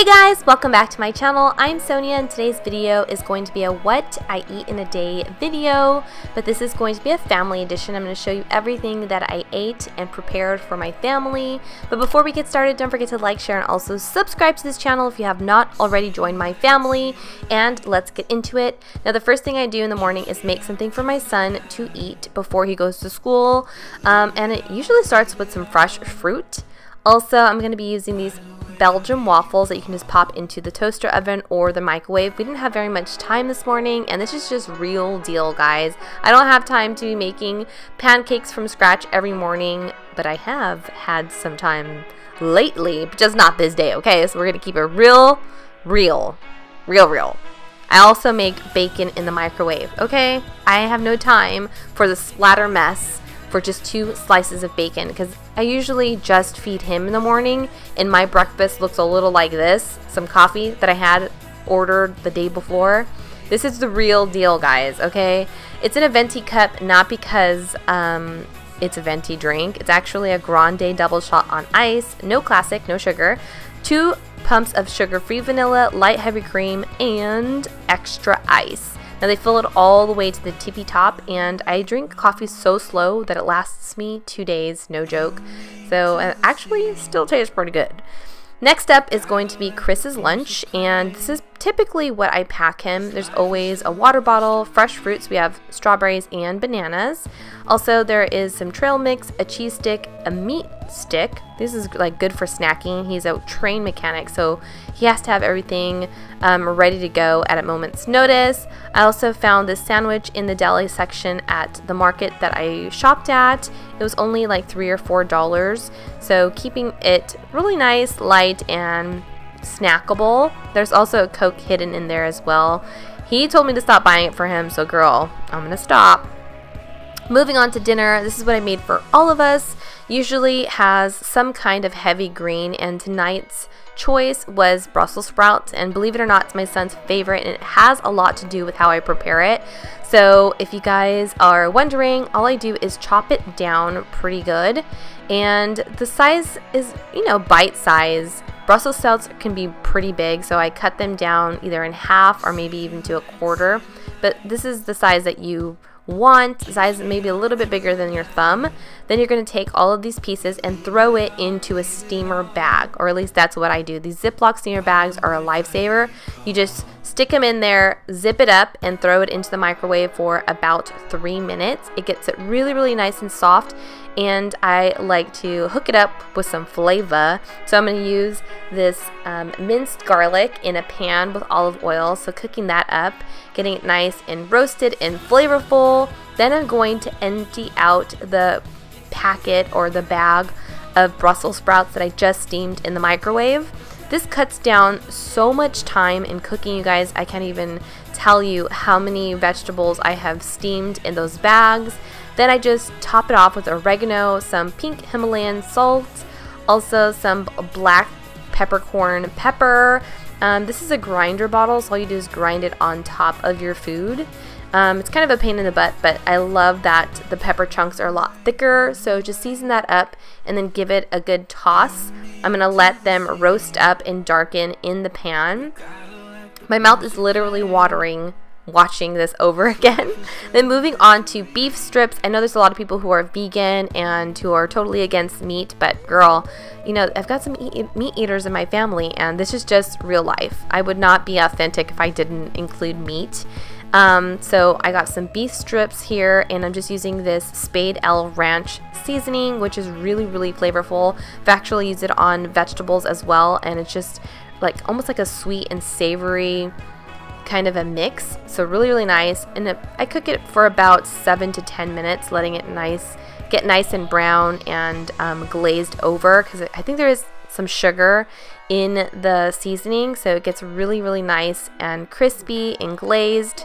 guys, welcome back to my channel. I'm Sonia and today's video is going to be a what I eat in a day video, but this is going to be a family edition. I'm going to show you everything that I ate and prepared for my family. But before we get started, don't forget to like, share, and also subscribe to this channel if you have not already joined my family. And let's get into it. Now the first thing I do in the morning is make something for my son to eat before he goes to school, and it usually starts with some fresh fruit. Also, I'm going to be using these Belgian waffles that you can just pop into the toaster oven or the microwave. We didn't have very much time this morning, and this is just real deal, guys. I don't have time to be making pancakes from scratch every morning, but I have had some time lately, but just not this day, okay? So we're going to keep it real. I also make bacon in the microwave, okay? I have no time for the splatter mess for just 2 slices of bacon because I usually just feed him in the morning, and my breakfast looks a little like this. Some coffee that I had ordered the day before. This is the real deal, guys, okay? It's in a venti cup, not because it's a venti drink. It's actually a grande double shot on ice, no classic, no sugar, 2 pumps of sugar-free vanilla, light heavy cream, and extra ice. Now they fill it all the way to the tippy top, and I drink coffee so slow that it lasts me 2 days, no joke. So it actually still tastes pretty good. Next up is going to be KRIS's lunch, and this is typically what I pack him. There's always a water bottle, fresh fruits. We have strawberries and bananas. Also, there is some trail mix, a cheese stick, a meat stick. This is like good for snacking. He's a trained mechanic, so he has to have everything ready to go at a moment's notice. I also found this sandwich in the deli section at the market that I shopped at. It was only like $3 or $4, so keeping it really nice, light, and snackable. There's also a Coke hidden in there as well. He told me to stop buying it for him, so girl, I'm gonna stop. Moving on to dinner, this is what I made for all of us. Usually has some kind of heavy green, and tonight's choice was Brussels sprouts, and believe it or not, it's my son's favorite, and it has a lot to do with how I prepare it. So if you guys are wondering, all I do is chop it down pretty good, and the size is, you know, bite size. Brussels sprouts can be pretty big, so I cut them down either in half or maybe even to a quarter, but this is the size that you want, size maybe a little bit bigger than your thumb. Then you're going to take all of these pieces and throw it into a steamer bag, or at least that's what I do. These Ziploc steamer bags are a lifesaver. You just stick them in there, zip it up, and throw it into the microwave for about 3 minutes. It gets it really nice and soft, and I like to hook it up with some flavor. So I'm going to use this minced garlic in a pan with olive oil, so cooking that up, getting it nice and roasted and flavorful. Then I'm going to empty out the packet or the bag of Brussels sprouts that I just steamed in the microwave. This cuts down so much time in cooking, you guys. I can't even tell you how many vegetables I have steamed in those bags. Then I just top it off with oregano, some pink Himalayan salt, also some black peppercorn pepper. This is a grinder bottle, so all you do is grind it on top of your food. It's kind of a pain in the butt, but I love that the pepper chunks are a lot thicker, so just season that up and then give it a good toss. I'm going to let them roast up and darken in the pan. My mouth is literally watering watching this over again. Then moving on to beef strips. I know there's a lot of people who are vegan and who are totally against meat, but girl, you know, I've got some meat eaters in my family, and this is just real life. I would not be authentic if I didn't include meat. So I got some beef strips here, and I'm just using this Spade L Ranch seasoning, which is really flavorful. I've actually used it on vegetables as well, and it's just like almost like a sweet and savory kind of a mix, so really nice. And I cook it for about 7 to 10 minutes, letting it get nice and brown and glazed over, because I think there is some sugar in the seasoning, so it gets really nice and crispy and glazed.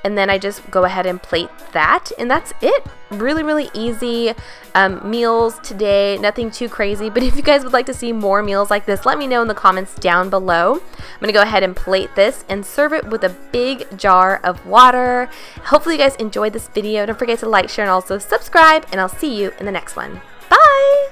And then I just go ahead and plate that, and that's it. Really easy meals today, nothing too crazy, but if you guys would like to see more meals like this, let me know in the comments down below. I'm gonna go ahead and plate this and serve it with a big jar of water. Hopefully you guys enjoyed this video. Don't forget to like, share, and also subscribe, and I'll see you in the next one. Bye!